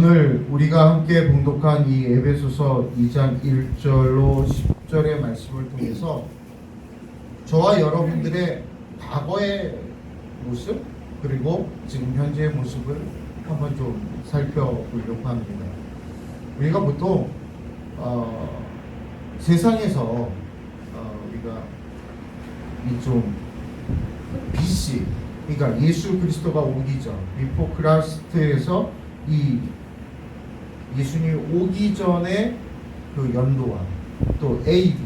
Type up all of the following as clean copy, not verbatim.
오늘 우리가 함께 봉독한 이 에베소서 2장 1절로 10절의 말씀을 통해서 저와 여러분들의 과거의 모습 그리고 지금 현재의 모습을 한번 좀 살펴보려고 합니다. 우리가 보통 세상에서 우리가 이 좀 BC, 그러니까 예수 그리스도가 오기 전, 비포 크라스트에서 이 예수님 오기 전에 그 연도와 또 AD,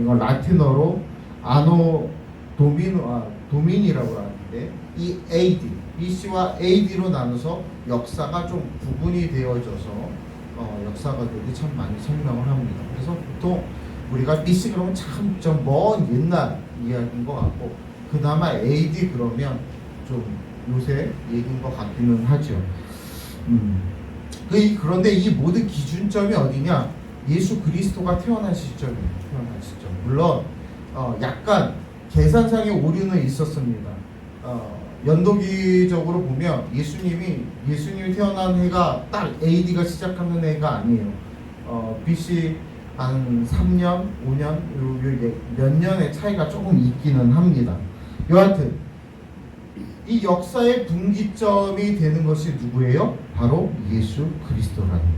이건 라틴어로 아노 도민이라고 하는데 이 AD, BC와 AD로 나눠서 역사가 좀 구분이 되어져서 역사가들이 참 많이 설명을 합니다. 그래서 보통 우리가 BC 그러면 참 좀 먼 옛날 이야기인 것 같고 그나마 AD 그러면 좀 요새 얘기인 것 같기는 하죠. 그런데 이 모든 기준점이 어디냐? 예수 그리스도가 태어난 시점이에요. 태어난 시점. 물론 약간 계산상의 오류는 있었습니다. 연도기적으로 보면 예수님이 태어난 해가 딱 AD가 시작하는 해가 아니에요. BC 한 3년, 5년 몇 년의 차이가 조금 있기는 합니다. 여하튼 이 역사의 분기점이 되는 것이 누구예요? 바로 예수 그리스도라는 거예요.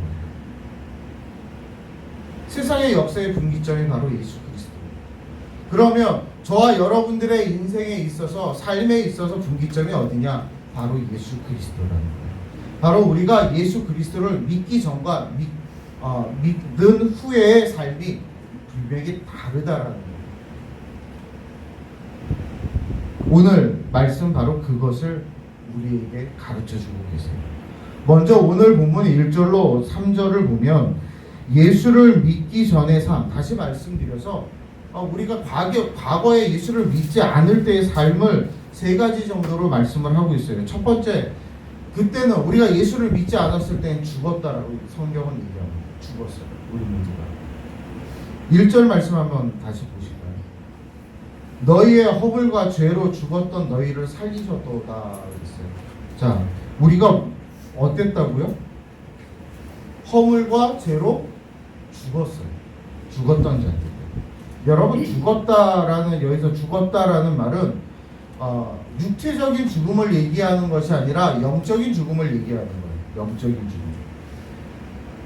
세상의 역사의 분기점이 바로 예수 그리스도. 그러면 저와 여러분들의 인생에 있어서 삶에 있어서 분기점이 어디냐? 바로 예수 그리스도라는 거예요. 바로 우리가 예수 그리스도를 믿기 전과 믿는 후의 삶이 분명히 다르다라는 거예요. 오늘 말씀 바로 그것을 우리에게 가르쳐주고 계세요. 먼저 오늘 본문 1절로 3절을 보면 예수를 믿기 전의 삶, 다시 말씀드려서 우리가 과거에 예수를 믿지 않을 때의 삶을 세 가지 정도로 말씀을 하고 있어요. 첫 번째, 그때는 우리가 예수를 믿지 않았을 때는 죽었다라고 성경은 얘기합니다. 죽었어요. 우리 모두가. 1절 말씀 한번 다시 보실까요? 너희의 허물과 죄로 죽었던 너희를 살리셨도다 그랬어요. 자, 우리가 어땠다고요? 허물과 죄로 죽었어요. 죽었던 자들. 여러분, 여기서 죽었다라는 말은 육체적인 죽음을 얘기하는 것이 아니라 영적인 죽음을 얘기하는 거예요. 영적인 죽음.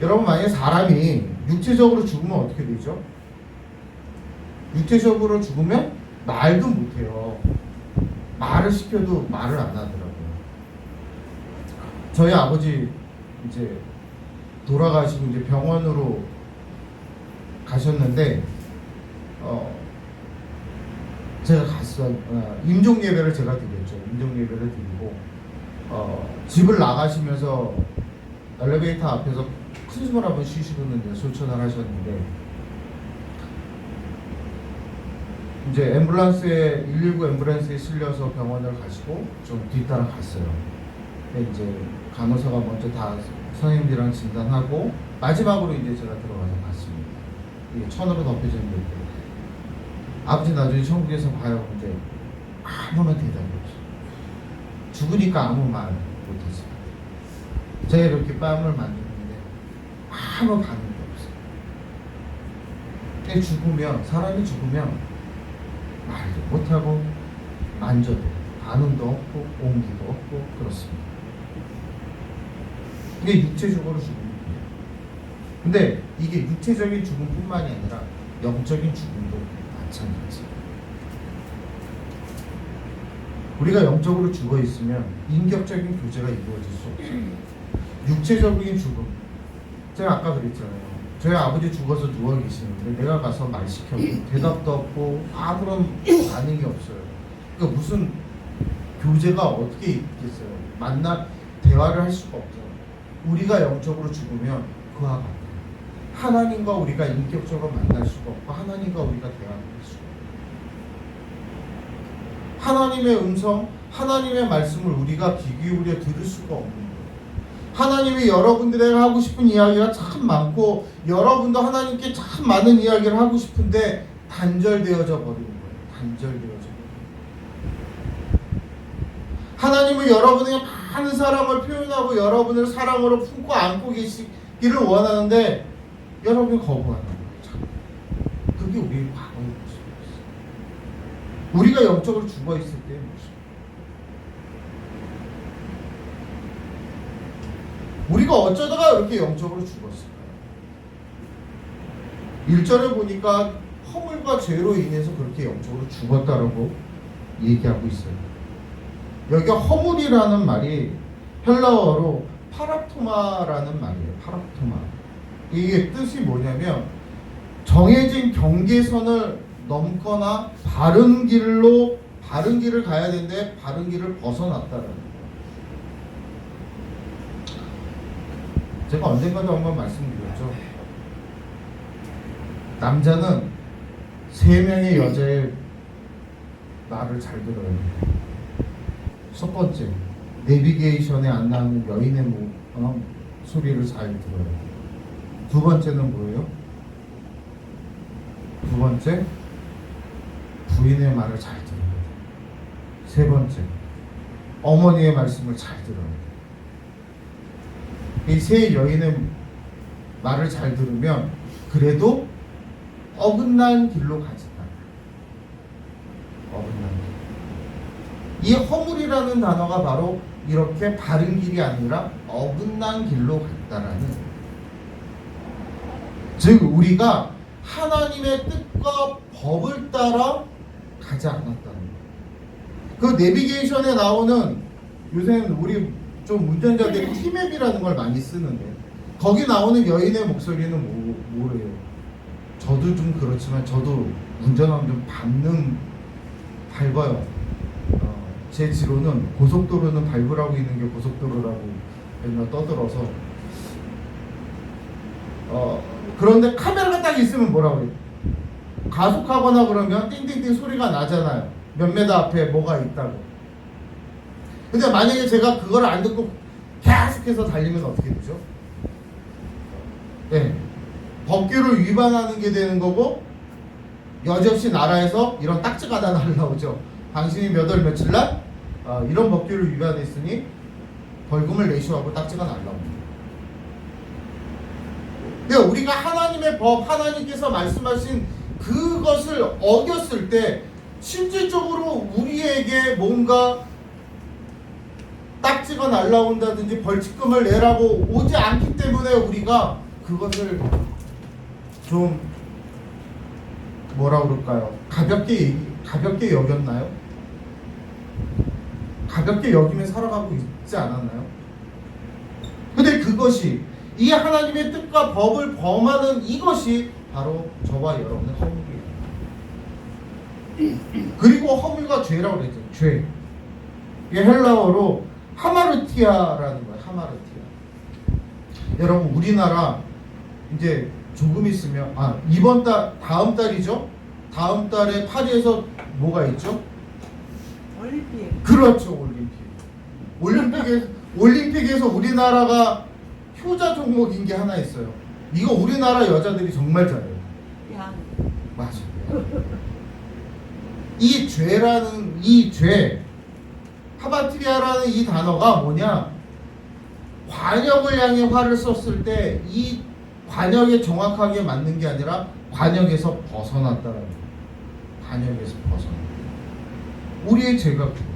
여러분, 만약에 사람이 육체적으로 죽으면 어떻게 되죠? 육체적으로 죽으면 말도 못해요. 말을 시켜도 말을 안 하더라고요. 저희 아버지 이제 돌아가시고 이제 병원으로 가셨는데 제가 갔어요. 임종 예배를 제가 드렸죠. 임종 예배를 드리고 집을 나가시면서 엘리베이터 앞에서 큰 숨을 한번 쉬시고는 소천을 하셨는데 이제 119 앰뷸런스에 실려서 병원을 가시고 좀 뒤따라 갔어요. 근데 이제 간호사가 먼저 다 선생님들이랑 진단하고 마지막으로 이제 제가 들어가서 봤습니다. 이게 천으로 덮여져 있는 데 아버지 나중에 천국에서 봐요. 근데 아무런 대답이 없어요. 죽으니까 아무 말 못했어요. 제가 이렇게 뺨을 만졌는데 아무 반응이 없어요. 사람이 죽으면 말도 못하고 만져도 반응도 없고 온기도 없고 그렇습니다. 이게 육체적으로 죽음이에요. 근데 이게 육체적인 죽음뿐만이 아니라 영적인 죽음도 마찬가지예요. 우리가 영적으로 죽어 있으면 인격적인 교제가 이루어질 수 없어요. 육체적인 죽음, 제가 아까 그랬잖아요. 저희 아버지 죽어서 누워 계시는데 내가 가서 말 시켜도 대답도 없고 아무런 반응이 없어요. 그러니까 무슨 교제가 어떻게 있겠어요? 대화를 할 수가 없잖아요. 우리가 영적으로 죽으면 그와 같아요. 하나님과 우리가 인격적으로 만날 수가 없고 하나님과 우리가 대화를 할 수가 없어요. 하나님의 음성, 하나님의 말씀을 우리가 귀 기울여 들을 수가 없는 거예요. 하나님이 여러분들에게 하고 싶은 이야기가 참 많고 여러분도 하나님께 참 많은 이야기를 하고 싶은데 단절되어져 버리는 거예요. 단절되어져 버리는 거예요. 하나님은 여러분에게 많은 사랑을 표현하고 여러분을 사랑으로 품고 안고 계시기를 원하는데 여러분이 거부하는 거예요. 그게 우리의 과거의 모습이었어요. 우리가 영적으로 죽어 있을 때의 모습. 우리가 어쩌다가 이렇게 영적으로 죽었을까요? 1절에 보니까 허물과 죄로 인해서 그렇게 영적으로 죽었다라고 얘기하고 있어요. 여기 허물이라는 말이 헬라어로 파라토마라는 말이에요. 파라토마. 이게 뜻이 뭐냐면 정해진 경계선을 넘거나 바른 길을 가야 되는데 바른 길을 벗어났다라는 거예요. 제가 언젠가도 한번 말씀드렸죠. 남자는 3명의 여자의 말을 잘 들어야 돼요. 첫 번째, 내비게이션에 안 나오는 여인의 소리를 잘 들어야 돼요. 두 번째는 뭐예요? 두 번째, 부인의 말을 잘 들어야 돼요. 세 번째, 어머니의 말씀을 잘 들어야 돼요. 이 세 여인의 말을 잘 들으면 그래도 어긋난 길로 가진다. 어긋난 길. 이 허물이라는 단어가 바로 이렇게 바른 길이 아니라 어긋난 길로 갔다라는, 즉 우리가 하나님의 뜻과 법을 따라 가지 않았다는 거예요. 그 내비게이션에 나오는, 요새는 우리 좀 운전자들이 티맵이라는 걸 많이 쓰는데 거기 나오는 여인의 목소리는 뭐래요? 저도 좀 그렇지만 저도 운전하면 좀 밟아요. 제 지로는 고속도로는 밟으라고 있는 게 고속도로라고 맨날 떠들어서 그런데 카메라가 딱 있으면 뭐라고 그래요? 가속하거나 그러면 띵띵띵 소리가 나잖아요. 몇 메다 앞에 뭐가 있다고. 근데 만약에 제가 그걸 안 듣고 계속해서 달리면 어떻게 되죠? 네. 법규를 위반하는 게 되는 거고, 여지없이 나라에서 이런 딱지가 다 날라오죠. 당신이 몇 월 며칠 날 이런 법규를 위반했으니 벌금을 내시오 하고 딱지가 날라옵니다. 그러니까 우리가 하나님의 법, 하나님께서 말씀하신 그것을 어겼을 때 실질적으로 우리에게 뭔가 딱지가 날라온다든지 벌칙금을 내라고 오지 않기 때문에 우리가 그것을 좀 뭐라 그럴까요? 가볍게 여겼나요? 가볍게 여기며 살아가고 있지 않았나요? 근데 그것이, 이 하나님의 뜻과 법을 범하는 이것이 바로 저와 여러분의 허물이에요. 그리고 허물과 죄라고 그랬죠. 죄. 이게 헬라어로 하마르티아라는 거예요. 하마르티아. 여러분 우리나라 이제 조금 있으면 이번 달, 다음 달이죠. 다음 달에 파리에서 뭐가 있죠? 올림픽. 그렇죠. 올림픽에서 우리나라가 효자 종목인 게 하나 있어요. 이거 우리나라 여자들이 정말 잘해요. 양. 맞아요. 이 죄라는 이 죄, 하마트리아라는 이 단어가 뭐냐? 관역을 향해 화를 썼을 때 이 관역에 정확하게 맞는 게 아니라 관역에서 벗어났다라는 거예요. 관역에서 벗어났다. 우리의 죄가 그거예요.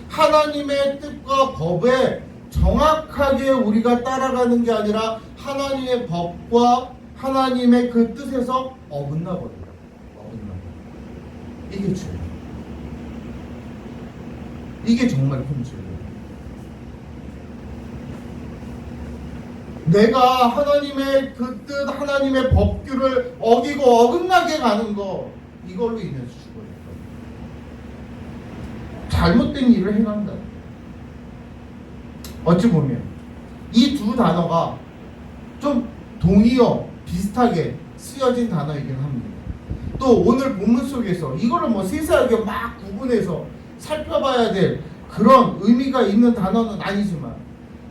하나님의 뜻과 법에 정확하게 우리가 따라가는 게 아니라 하나님의 법과 하나님의 그 뜻에서 어긋나 버린다. 이게 죄예요. 이게 정말 큰 죄예요. 내가 하나님의 그 뜻, 하나님의 법규를 어기고 어긋나게 가는 거, 이걸로 인해서 죽어요. 잘못된 일을 행한다. 어찌 보면 이 두 단어가 좀 동의어 비슷하게 쓰여진 단어이긴 합니다. 또 오늘 본문 속에서 이거를 뭐 세세하게 막 구분해서 살펴봐야 될 그런 의미가 있는 단어는 아니지만,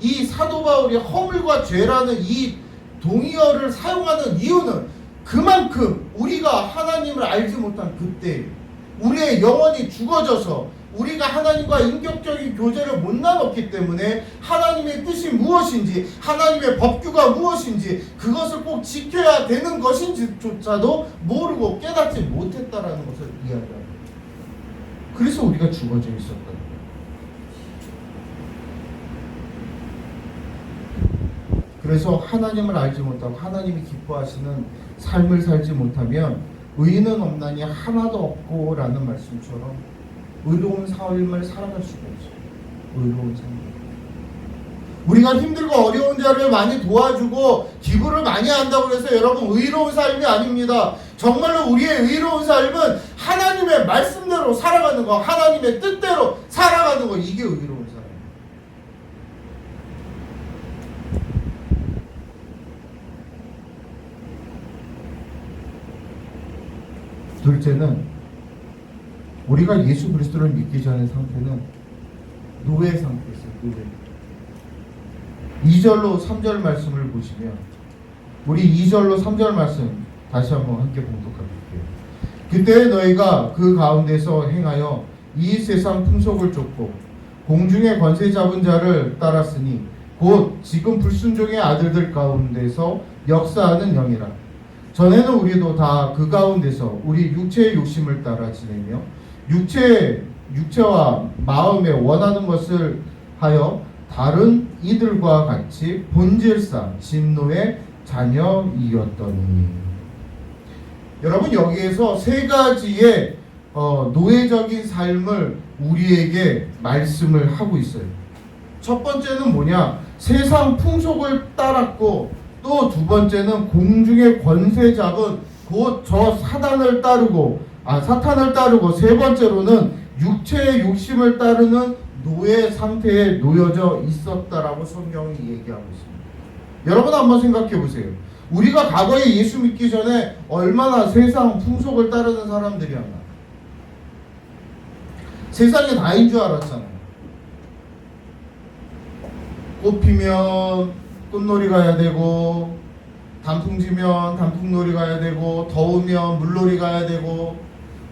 이 사도 바울이 허물과 죄라는 이 동의어를 사용하는 이유는 그만큼 우리가 하나님을 알지 못한 그때 우리의 영혼이 죽어져서 우리가 하나님과 인격적인 교제를 못 나눴기 때문에 하나님의 뜻이 무엇인지, 하나님의 법규가 무엇인지, 그것을 꼭 지켜야 되는 것인지조차도 모르고 깨닫지 못했다라는 것을 이야기합니다. 그래서 우리가 죽어져 있었던 거예요. 그래서 하나님을 알지 못하고 하나님이 기뻐하시는 삶을 살지 못하면 의인은 없나니 하나도 없고 라는 말씀처럼 의로운 삶을 살아갈 수가 없어요. 의로운 삶. 우리가 힘들고 어려운 자를 많이 도와주고 기부를 많이 한다고 해서 여러분 의로운 삶이 아닙니다. 정말로 우리의 의로운 삶은 하나님의 말씀대로 살아가는 거, 하나님의 뜻대로 살아가는 거, 이게 의로운 삶. 둘째는 우리가 예수 그리스도를 믿기 전의 상태는 노예 상태였어요. 노예. 2절로 3절 말씀을 보시면 우리 2절로 3절 말씀 다시 한번 함께 봉독할게요. 그때 너희가 그 가운데서 행하여 이 세상 풍속을 쫓고 공중의 권세 잡은 자를 따랐으니 곧 지금 불순종의 아들들 가운데서 역사하는 영이라. 전에는 우리도 다 그 가운데서 우리 육체의 욕심을 따라 지내며 육체와 마음에 원하는 것을 하여 다른 이들과 같이 본질상 진노의 자녀이었더니. 여러분 여기에서 세 가지의 노예적인 삶을 우리에게 말씀을 하고 있어요. 첫 번째는 뭐냐? 세상 풍속을 따랐고, 또 두 번째는 공중의 권세 잡은 곧 저 사탄을 따르고, 세 번째로는 육체의 욕심을 따르는 노예 상태에 놓여져 있었다라고 성경이 얘기하고 있습니다. 여러분 한번 생각해 보세요. 우리가 과거에 예수 믿기 전에 얼마나 세상 풍속을 따르는 사람들이었나. 세상이 다인 줄 알았잖아요. 꽃 피면 꽃놀이 가야 되고, 단풍지면 단풍놀이 가야 되고, 더우면 물놀이 가야 되고,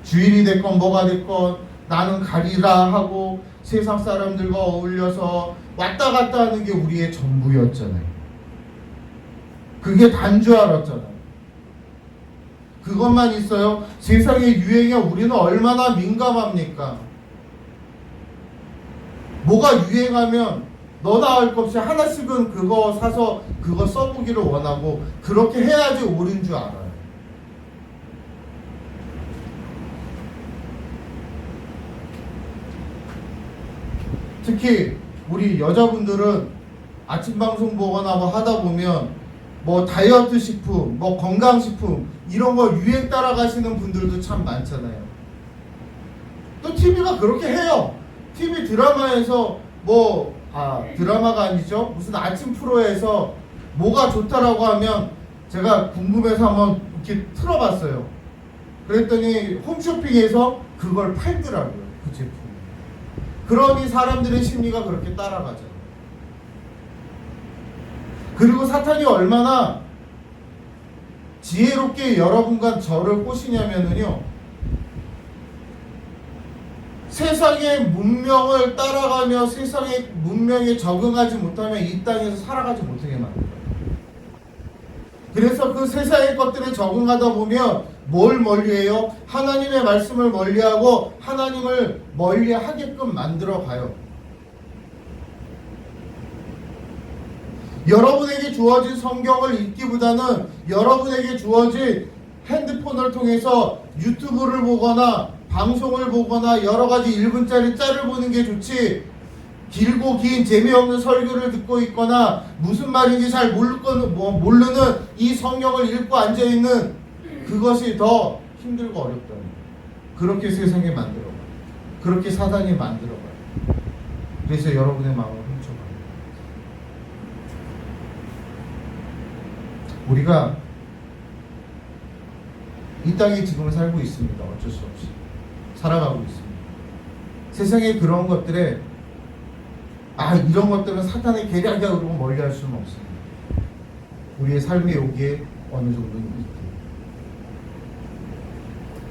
주일이 됐건 뭐가 됐건 나는 가리라 하고 세상 사람들과 어울려서 왔다 갔다 하는 게 우리의 전부였잖아요. 그게 단 줄 알았잖아요. 그것만 있어요? 세상의 유행에 우리는 얼마나 민감합니까? 뭐가 유행하면 너나 할 것 없이 하나씩은 그거 사서 그거 써보기를 원하고, 그렇게 해야지 옳은 줄 알아요. 특히 우리 여자분들은 아침 방송 보거나 뭐 하다 보면 뭐 다이어트 식품, 뭐 건강 식품 이런 거 유행 따라가시는 분들도 참 많잖아요. 또 TV가 그렇게 해요. TV 드라마에서 드라마가 아니죠. 무슨 아침 프로에서 뭐가 좋다라고 하면 제가 궁금해서 한번 이렇게 틀어봤어요. 그랬더니 홈쇼핑에서 그걸 팔더라고요. 그 제품. 그러니 사람들의 심리가 그렇게 따라가죠. 그리고 사탄이 얼마나 지혜롭게 여러분과 저를 꼬시냐면요, 세상의 문명을 따라가며 세상의 문명에 적응하지 못하면 이 땅에서 살아가지 못하게 만들어요. 그래서 그 세상의 것들에 적응하다 보면 뭘 멀리해요? 하나님의 말씀을 멀리하고 하나님을 멀리하게끔 만들어가요. 여러분에게 주어진 성경을 읽기보다는 여러분에게 주어진 핸드폰을 통해서 유튜브를 보거나 방송을 보거나 여러가지 1분짜리 짤을 보는 게 좋지, 길고 긴 재미없는 설교를 듣고 있거나 무슨 말인지 잘 모르는 이 성경을 읽고 앉아있는 그것이 더 힘들고 어렵다는 거예요. 그렇게 세상에 만들어가요. 그렇게 사단이 만들어가요. 그래서 여러분의 마음을 훔쳐가요. 우리가 이 땅에 지금 살고 있습니다. 어쩔 수 없이 살아가고 있습니다. 세상에 그런 것들에 이런 것들은 사탄의 계략이야 그러고 멀리할 수는 없습니다. 우리의 삶의 여기에 어느 정도는 있고,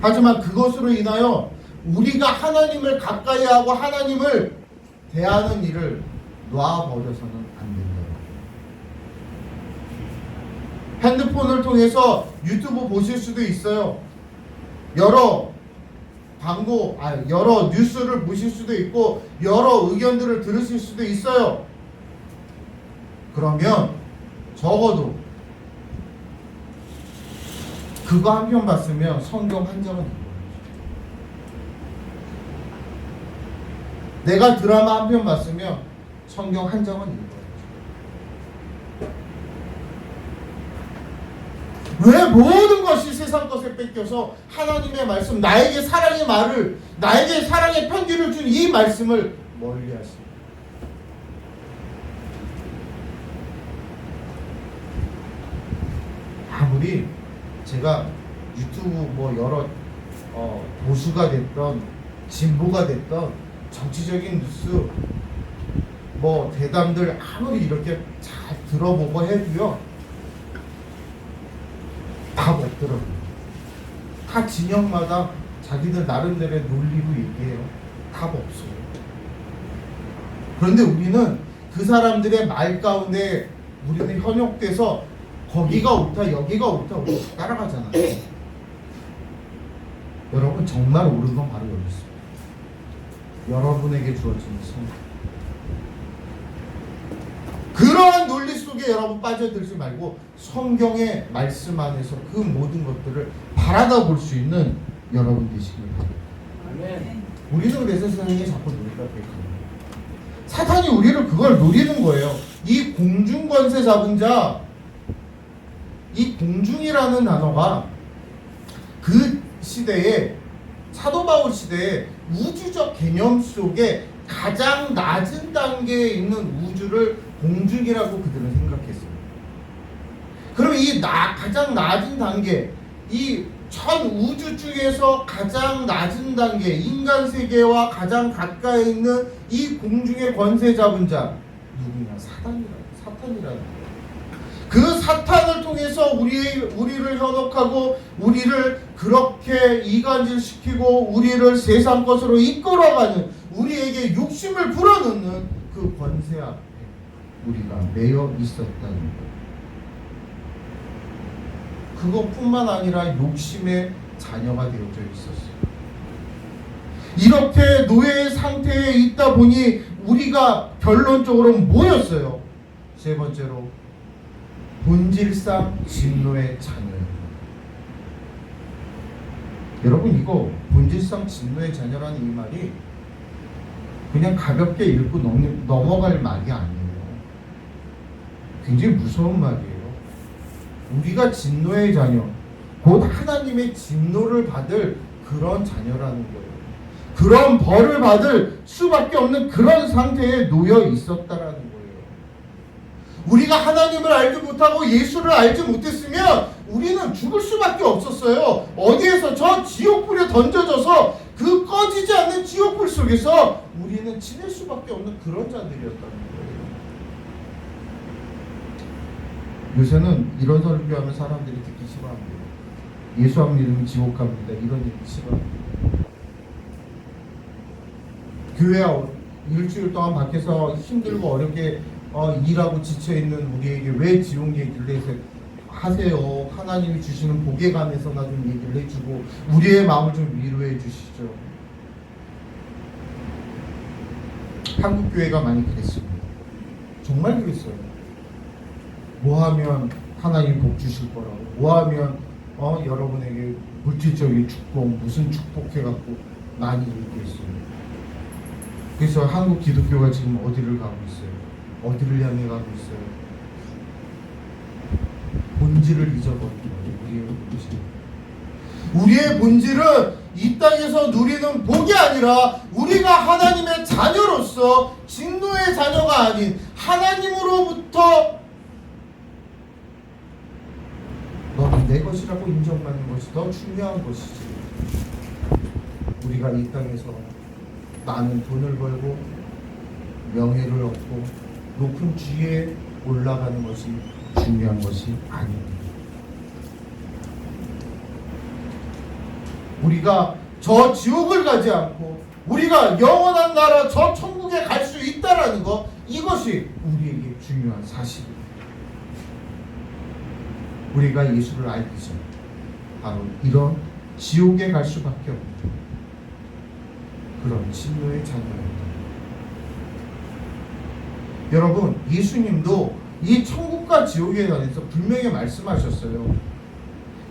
하지만 그것으로 인하여 우리가 하나님을 가까이 하고 하나님을 대하는 일을 놔버려서는 안 된다. 핸드폰을 통해서 유튜브 보실 수도 있어요. 여러 뉴스를 보실 수도 있고 여러 의견들을 들으실 수도 있어요. 그러면 적어도 그거 한 편 봤으면 성경 한 장은 읽어요. 내가 드라마 한 편 봤으면 성경 한 장은 읽어요. 왜 모든 것이 세상 것에 뺏겨서 하나님의 말씀, 나에게 사랑의 말을, 나에게 사랑의 편지를 준 이 말씀을 멀리 하십니까? 아무리 제가 유튜브 여러 보수가 됐던 진보가 됐던 정치적인 뉴스 대담들 아무리 이렇게 잘 들어보고 해도요, 답 없더라고요. 다 진영마다 자기들 나름대로의 논리로 얘기해요. 답 없어요. 그런데 우리는 그 사람들의 말 가운데 우리는 현혹돼서 거기가 옳다 여기가 옳다 우리 따라가잖아요. 여러분, 정말 옳은 건 바로 여기 있습니다. 여러분에게 주어진 성경. 그러한 논리 속에 여러분 빠져들지 말고 성경의 말씀 안에서 그 모든 것들을 바라다 볼 수 있는 여러분 되시길 바랍니다. 아멘. 우리는 그래서 세상에 자꾸 노리가 되거든요. 사탄이 우리를 그걸 노리는 거예요. 이 공중 권세 잡은 자, 이 공중이라는 단어가 그 시대에, 사도 바울 시대에 우주적 개념 속에 가장 낮은 단계에 있는 우주를 공중이라고 그들은 생각했어요. 그럼 이 가장 낮은 단계, 이 전 우주 중에서 가장 낮은 단계, 인간 세계와 가장 가까이 있는 이 공중의 권세 잡은 자, 누구냐? 사탄이라는 거예요. 그 사탄을 통해서 우리를 현혹하고 우리를 그렇게 이간질시키고 우리를 세상 것으로 이끌어가는, 우리에게 욕심을 불어넣는 그 권세 앞에 우리가 매여 있었다는 것. 그것뿐만 아니라 욕심의 자녀가 되어져 있었어요. 이렇게 노예의 상태에 있다 보니 우리가 결론적으로 뭐였어요? 세 번째로 본질상 진노의 자녀예요. 여러분, 이거 본질상 진노의 자녀라는 이 말이 그냥 가볍게 읽고 넘어갈 말이 아니에요. 굉장히 무서운 말이에요. 우리가 진노의 자녀, 곧 하나님의 진노를 받을 그런 자녀라는 거예요. 그런 벌을 받을 수밖에 없는 그런 상태에 놓여 있었다라는 거예요. 우리가 하나님을 알지 못하고 예수를 알지 못했으면 우리는 죽을 수밖에 없었어요. 어디에서 저 지옥불에 던져져서 그 꺼지지 않는 지옥불 속에서 우리는 지낼 수밖에 없는 그런 자들이었다는 거예요. 요새는 이런 설교하면 사람들이 듣기 싫어합니다. 예수 안 믿으면 지옥 갑니다. 이런 얘기 싫어합니다. 교회 일주일 동안 밖에서 힘들고 어렵게 일하고 지쳐있는 우리에게 왜 지옥 얘기를 하세요? 하나님이 주시는 복에 관해서나 좀 얘기를 해주고 우리의 마음을 좀 위로해 주시죠. 한국교회가 많이 그랬습니다. 정말 그랬어요. 뭐하면 하나님 복 주실 거라고, 뭐하면 여러분에게 물질적인 축복, 무슨 축복해갖고 많이 얘기했어요. 그래서 한국 기독교가 지금 어디를 가고 있어요? 어디를 향해 가고 있어요? 본질을 잊어버린 거예요. 우리의 본질은 이 땅에서 누리는 복이 아니라 우리가 하나님의 자녀로서 진노의 자녀가 아닌 하나님으로부터 너는 내 것이라고 인정받는 것이 더 중요한 것이지. 우리가 이 땅에서 많은 돈을 벌고 명예를 얻고 높은 지위에 올라가는 것이 중요한 것이 아닙니다. 우리가 저 지옥을 가지 않고 우리가 영원한 나라 저 천국에 갈 수 있다라는 것, 이것이 우리에게 중요한 사실입니다. 우리가 예수를 알기 전 바로 이런 지옥에 갈 수밖에 없는 그런 진노의 자녀입니다. 여러분, 예수님도 이 천국과 지옥에 관해서 분명히 말씀하셨어요.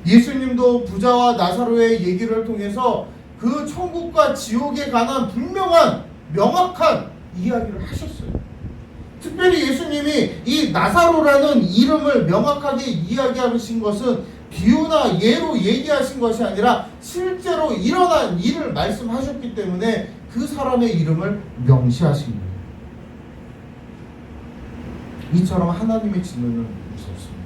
예수님도 부자와 나사로의 얘기를 통해서 그 천국과 지옥에 관한 분명한 명확한 이야기를 하셨어요. 특별히 예수님이 이 나사로라는 이름을 명확하게 이야기하신 것은 비유나 예로 얘기하신 것이 아니라 실제로 일어난 일을 말씀하셨기 때문에 그 사람의 이름을 명시하신 거예요. 이처럼 하나님의 진노는 무섭습니다.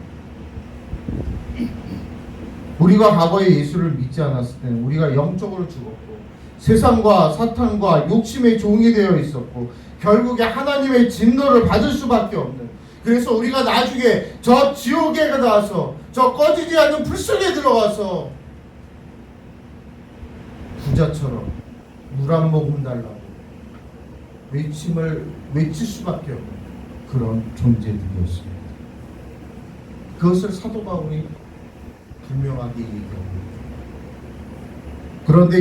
우리가 과거에 예수를 믿지 않았을 때는 우리가 영적으로 죽었고 세상과 사탄과 욕심의 종이 되어 있었고 결국에 하나님의 진노를 받을 수밖에 없는, 그래서 우리가 나중에 저 지옥에 가서 저 꺼지지 않는 불 속에 들어가서 부자처럼 물 한 모금 달라고 외칠 수밖에 없는 그런 존재들이었습니다. 그것을 사도 바울이 분명하게 얘기하고 있습니다. 그런데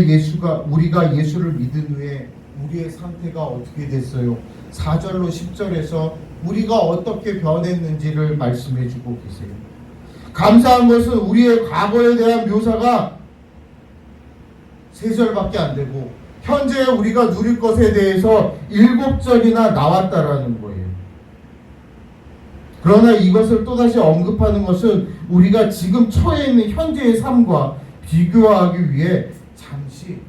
우리가 예수를 믿은 후에 우리의 상태가 어떻게 됐어요? 4절로 10절에서 우리가 어떻게 변했는지를 말씀해 주고 계세요. 감사한 것은 우리의 과거에 대한 묘사가 3절밖에 안 되고 현재 우리가 누릴 것에 대해서 7절이나 나왔다라는 거예요. 그러나 이것을 또다시 언급하는 것은 우리가 지금 처해 있는 현재의 삶과 비교하기 위해 잠시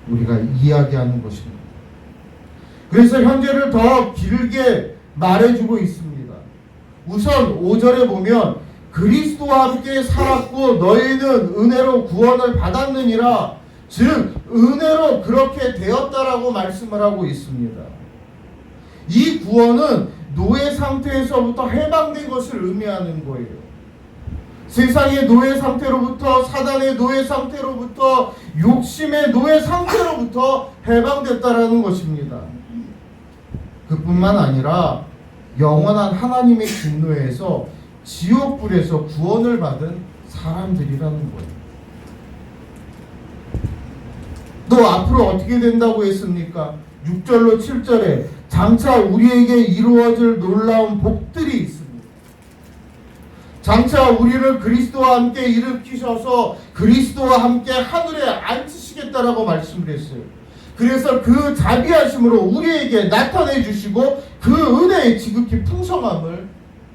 우리가 이야기하는 것입니다. 그래서 현재를 더 길게 말해주고 있습니다. 우선 5절에 보면 그리스도와 함께 살았고 너희는 은혜로 구원을 받았느니라, 즉 은혜로 그렇게 되었다라고 말씀을 하고 있습니다. 이 구원은 노예 상태에서부터 해방된 것을 의미하는 거예요. 세상의 노예 상태로부터, 사단의 노예 상태로부터, 욕심의 노예 상태로부터 해방됐다라는 것입니다. 그뿐만 아니라 영원한 하나님의 진노에서 지옥불에서 구원을 받은 사람들이라는 거예요. 또 앞으로 어떻게 된다고 했습니까? 6절로 7절에 장차 우리에게 이루어질 놀라운 복들이 있습니다. 장차 우리를 그리스도와 함께 일으키셔서 그리스도와 함께 하늘에 앉히시겠다라고 말씀을 했어요. 그래서 그 자비하심으로 우리에게 나타내 주시고 그 은혜의 지극히 풍성함을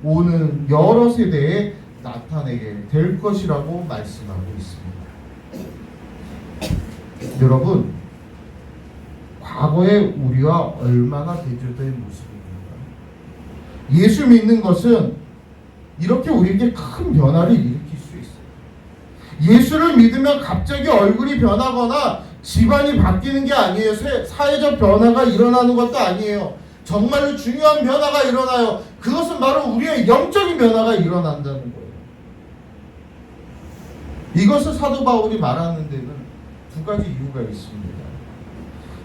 오는 여러 세대에 나타내게 될 것이라고 말씀하고 있습니다. 여러분, 과거의 우리와 얼마나 대조된 모습입니까? 예수 믿는 것은 이렇게 우리에게 큰 변화를 일으킬 수 있어요. 예수를 믿으면 갑자기 얼굴이 변하거나 집안이 바뀌는 게 아니에요. 사회적 변화가 일어나는 것도 아니에요. 정말로 중요한 변화가 일어나요. 그것은 바로 우리의 영적인 변화가 일어난다는 거예요. 이것을 사도 바울이 말하는 데는 두 가지 이유가 있습니다.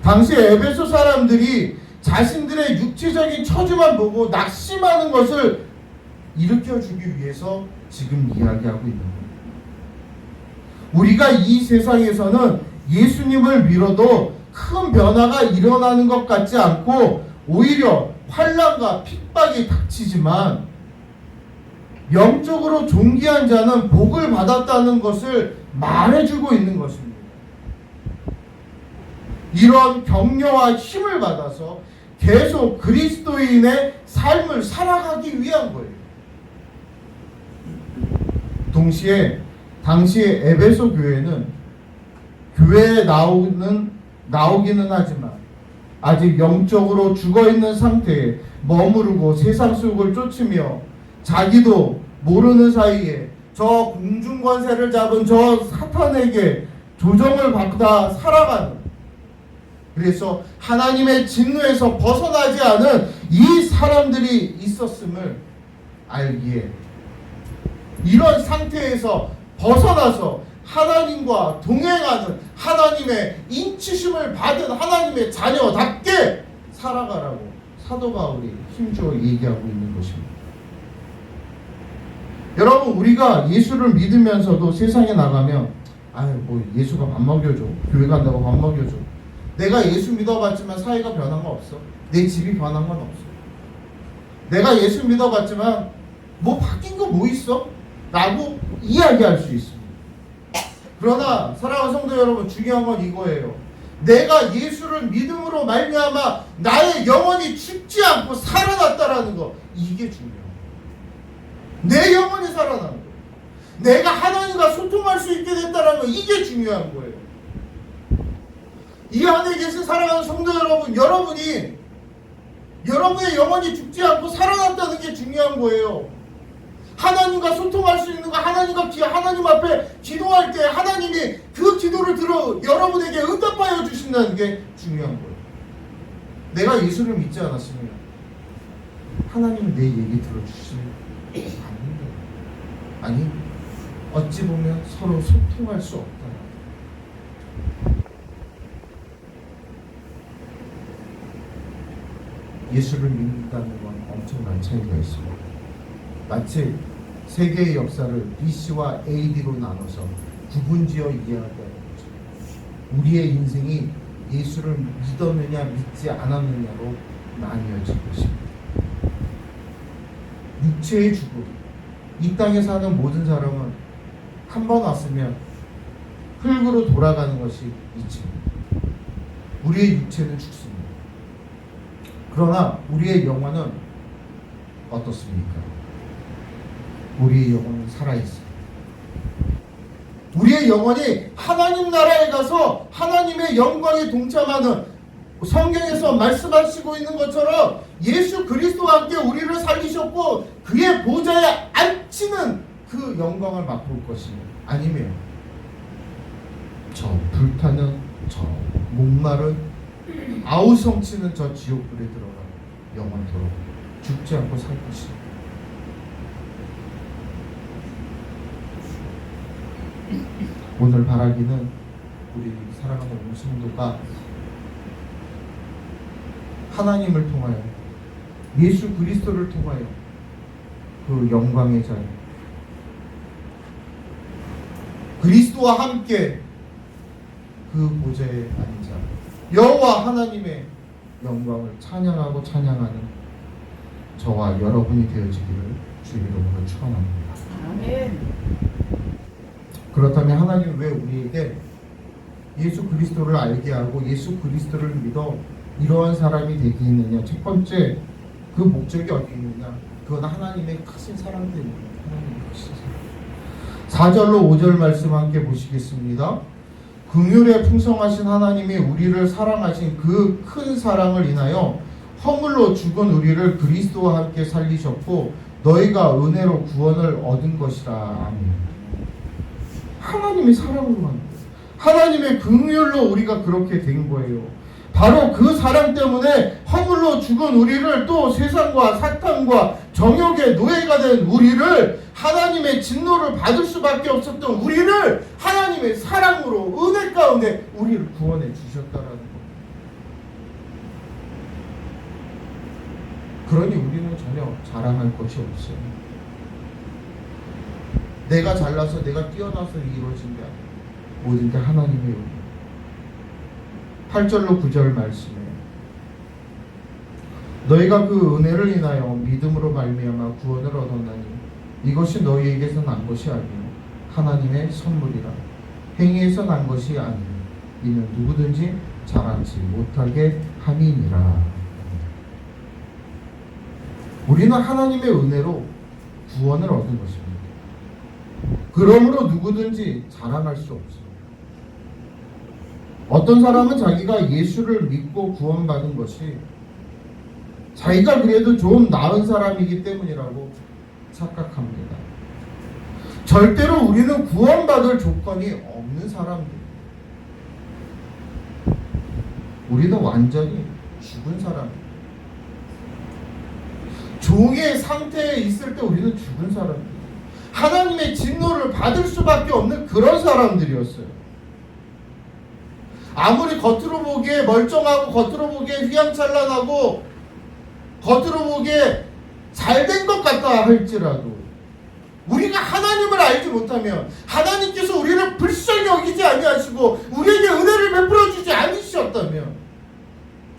당시 에베소 사람들이 자신들의 육체적인 처지만 보고 낙심하는 것을 일으켜주기 위해서 지금 이야기하고 있는 거예요. 우리가 이 세상에서는 예수님을 믿어도 큰 변화가 일어나는 것 같지 않고 오히려 환난과 핍박이 닥치지만 영적으로 존귀한 자는 복을 받았다는 것을 말해주고 있는 것입니다. 이런 격려와 힘을 받아서 계속 그리스도인의 삶을 살아가기 위한 거예요. 동시에 당시의 에베소 교회는 교회에 나오기는 하지만 아직 영적으로 죽어있는 상태에 머무르고 세상 속을 쫓으며 자기도 모르는 사이에 저 공중권세를 잡은 저 사탄에게 조정을 받다 살아가는, 그래서 하나님의 진노에서 벗어나지 않은 이 사람들이 있었음을 알기에 이런 상태에서 벗어나서 하나님과 동행하는 하나님의 인치심을 받은 하나님의 자녀답게 살아가라고 사도 바울이 힘주어 얘기하고 있는 것입니다. 여러분, 우리가 예수를 믿으면서도 세상에 나가면 뭐 예수가 밥 먹여줘, 교회 간다고 밥 먹여줘, 내가 예수 믿어봤지만 사회가 변한 건 없어, 내 집이 변한 건 없어, 내가 예수 믿어봤지만 뭐 바뀐 거 뭐 있어? 라고 이야기할 수 있습니다. 그러나 사랑하는 성도 여러분, 중요한 건 이거예요. 내가 예수를 믿음으로 말미암아 나의 영혼이 죽지 않고 살아났다라는 거, 이게 중요해요. 내 영혼이 살아나는 거예요. 내가 하나님과 소통할 수 있게 됐다는 거, 이게 중요한 거예요. 이 안에 계신 사랑하는 성도 여러분, 여러분의 영혼이 죽지 않고 살아났다는 게 중요한 거예요. 하나님과 소통할 수 있는 거, 하나님 앞에 기도할 때 하나님이 그 기도를 들어 여러분에게 응답하여 주신다는 게 중요한 거예요. 내가 예수를 믿지 않았으면 하나님은 내 얘기 들어주시지 않는 거예요. 아니, 어찌 보면 서로 소통할 수 없다. 예수를 믿는다는 건 엄청난 차이가 있습니다. 마치 세계의 역사를 BC와 AD로 나눠서 구분지어 이해하게 하는 거죠. 우리의 인생이 예수를 믿었느냐 믿지 않았느냐로 나뉘어진 것입니다. 육체의 죽음, 이 땅에 사는 모든 사람은 한 번 왔으면 흙으로 돌아가는 것이 이치입니다. 우리의 육체는 죽습니다. 그러나 우리의 영혼은 어떻습니까? 우리의 영혼은 살아있습니다. 우리의 영혼이 하나님 나라에 가서 하나님의 영광에 동참하는, 성경에서 말씀하시고 있는 것처럼 예수 그리스도와 함께 우리를 살리셨고 그의 보좌에 앉히는 그 영광을 맛볼 것이며, 아니면 저 불타는, 저 목마른, 아우성치는 저 지옥불에 들어가 영원토록 죽지 않고 살 것이다. 오늘 바라기는 우리 사랑하는 우리 성도가 하나님을 통하여, 예수 그리스도를 통하여 그 영광의 자리, 그리스도와 함께 그 보좌에 앉아 여호와 하나님의 영광을 찬양하고 찬양하는 저와 여러분이 되어지기를 주의 이름으로 축원합니다. 아멘. 그렇다면 하나님 왜 우리에게 예수 그리스도를 알게 하고 예수 그리스도를 믿어 이러한 사람이 되게 했느냐? 첫 번째, 그 목적이 어디 있느냐? 그건 하나님의 크신 사랑 때문입니다. 하나님의 크신 사랑. 4절로 5절 말씀 함께 보시겠습니다. 긍휼에 풍성하신 하나님이 우리를 사랑하신 그 큰 사랑을 인하여 허물로 죽은 우리를 그리스도와 함께 살리셨고 너희가 은혜로 구원을 얻은 것이라. 아멘. 하나님의 사랑으로 한 거예요. 하나님의 긍휼로 우리가 그렇게 된 거예요. 바로 그 사랑 때문에 허물로 죽은 우리를, 또 세상과 사탄과 정욕의 노예가 된 우리를, 하나님의 진노를 받을 수밖에 없었던 우리를 하나님의 사랑으로 은혜 가운데 우리를 구원해 주셨다라는 겁니다. 그러니 우리는 전혀 자랑할 것이 없어요. 내가 잘나서, 내가 뛰어나서 이루어진 게 아니에요. 모든 게 하나님의 은혜. 8절로 9절 말씀에 너희가 그 은혜를 인하여 믿음으로 말미암아 구원을 얻었나니 이것이 너희에게서 난 것이 아니요 하나님의 선물이라. 행위에서 난 것이 아니요 이는 누구든지 자랑치 못하게 함이니라. 우리는 하나님의 은혜로 구원을 얻은 것입니다. 그러므로 누구든지 자랑할 수 없습니다. 어떤 사람은 자기가 예수를 믿고 구원받은 것이 자기가 그래도 좀 나은 사람이기 때문이라고 착각합니다. 절대로 우리는 구원받을 조건이 없는 사람들입니다. 우리는 완전히 죽은 사람입니다. 종의 상태에 있을 때 우리는 죽은 사람입니다. 하나님의 진노를 받을 수밖에 없는 그런 사람들이었어요. 아무리 겉으로 보기에 멀쩡하고 겉으로 보기에 휘황찬란하고 겉으로 보기에 잘된 것 같다 할지라도 우리가 하나님을 알지 못하면 하나님께서 우리를 불쌍히 여기지 아니하시고 우리에게 은혜를 베풀어 주지 않으셨다면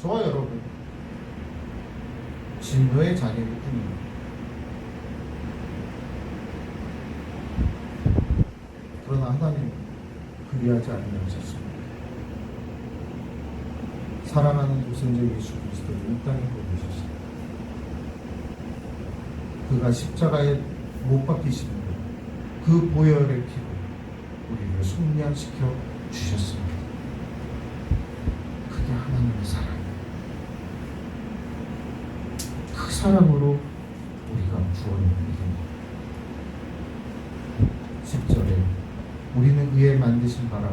저와 여러분 진노의 자녀일 뿐입니다. 그러나 하나님은 그리하지 아니하셨습니다. 사랑하는 독생자 예수 그리스도를 이 땅에 보내셨습니다. 그가 십자가에 못 박히시는 그 보혈의 피로 우리를 속량시켜 주셨습니다. 그게 하나님의 사랑이에요. 그 사랑으로 우리가 구원을 이룹니다. 10절에 우리는 그의 만드신 바라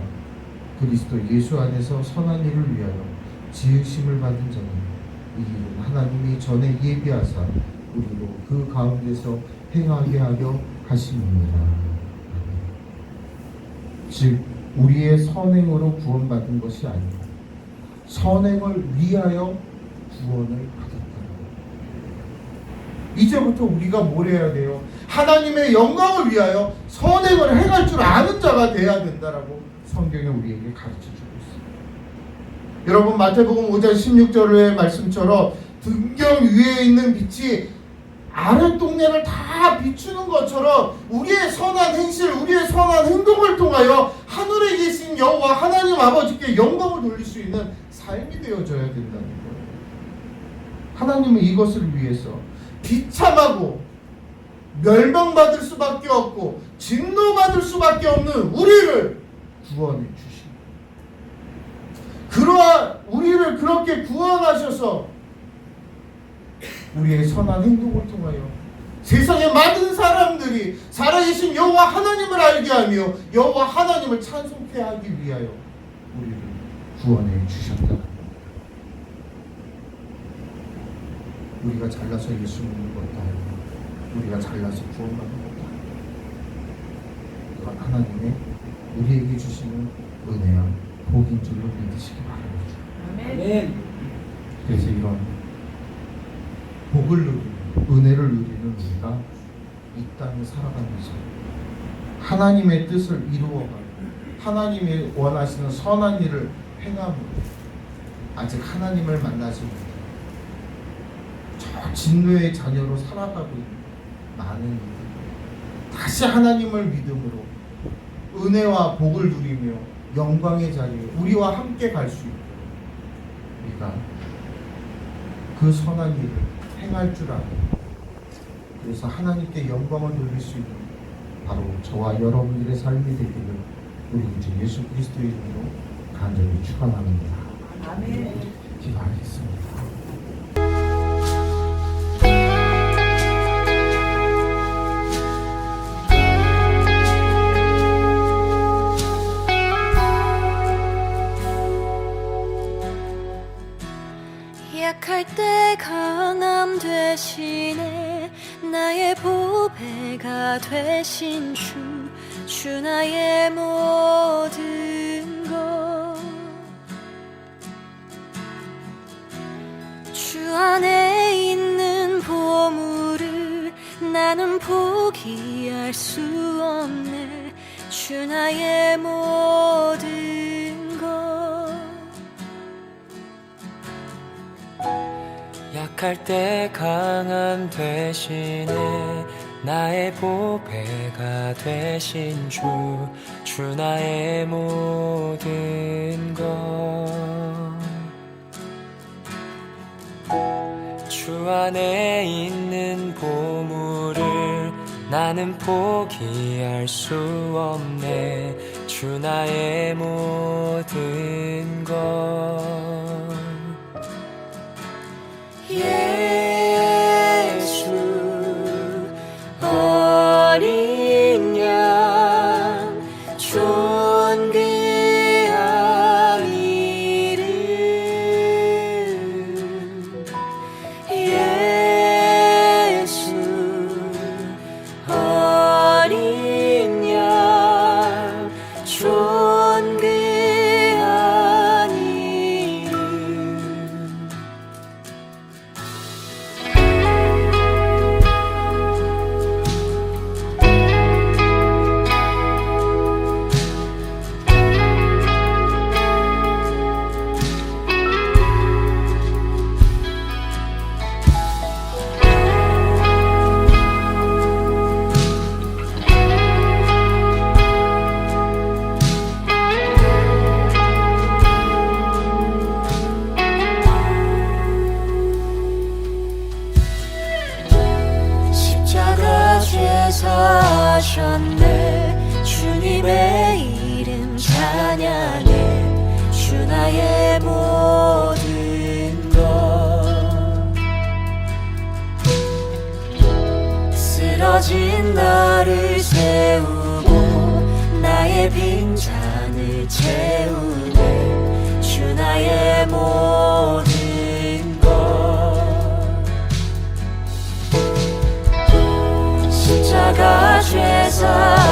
그리스도 예수 안에서 선한 일을 위하여 지으심을 받은 자는 이 일은 하나님이 전에 예비하사 우리로 그 가운데서 행하게 하려 하심이니라. 즉 우리의 선행으로 구원받은 것이 아니라 선행을 위하여 구원을 받았다. 이제부터 우리가 뭘 해야 돼요? 하나님의 영광을 위하여 선행을 행할 줄 아는 자가 돼야 된다라고 성경이 우리에게 가르쳐주고 있습니다. 여러분 마태복음 5장 16절의 말씀처럼 등경 위에 있는 빛이 아랫 동네를 다 비추는 것처럼 우리의 선한 행실, 우리의 선한 행동을 통하여 하늘에 계신 여호와 하나님 아버지께 영광을 돌릴 수 있는 삶이 되어져야 된다는 거예요. 하나님은 이것을 위해서 비참하고 멸망받을 수밖에 없고 진노받을 수밖에 없는 우리를 구원해 주십니다. 그러한 우리를 그렇게 구원하셔서 우리의 선한 행동을 통하여 세상의 많은 사람들이 살아계신 여호와 하나님을 알게 하며 여호와 하나님을 찬송케 하기 위하여 우리를 구원해 주셨다. 우리가 잘나서 예수 믿는 것도 아니고 우리가 잘나서 구원받는 것도 아니고 하나님의 우리에게 주시는 은혜와 복인 줄로 믿으시기 바랍니다. 아멘. 그래서 이런 복을 누리는, 은혜를 누리는 우리가 이 땅에 살아가면서 하나님의 뜻을 이루어가고 하나님이 원하시는 선한 일을 행함으로 아직 하나님을 만나지 못한 저 진노의 자녀로 살아가고 있는 많은 이들 다시 하나님을 믿음으로 은혜와 복을 누리며 영광의 자리에 우리와 함께 갈 수 있도록 우리가 그 선한 일을 행할 줄 아는 그래서 하나님께 영광을 돌릴 수 있는 바로 저와 여러분들의 삶이 되기를 우리 주 예수 그리스도의 이름으로 간절히 축원합니다. 아멘. 기도하겠습니다. 약할 때 강함 되시네 나의 보배가 되신 주 나의 모든 것 주 안에 있는 보물을 나는 포기할 수 없네 주 나의 모든 것 약할 때 강함 되시네 나의 보배가 되신 주 나의 모든 것 주 안에 있는 보물을 나는 포기할 수 없네 주 나의 모든 것 예수 어린 양 존귀한 이름 예수 어린 찬양해 주 나의 모든 것. 쓰러진 나를 세우고 나의 빈잔을 채우네 주 나의 모든 것. 십자가 죄사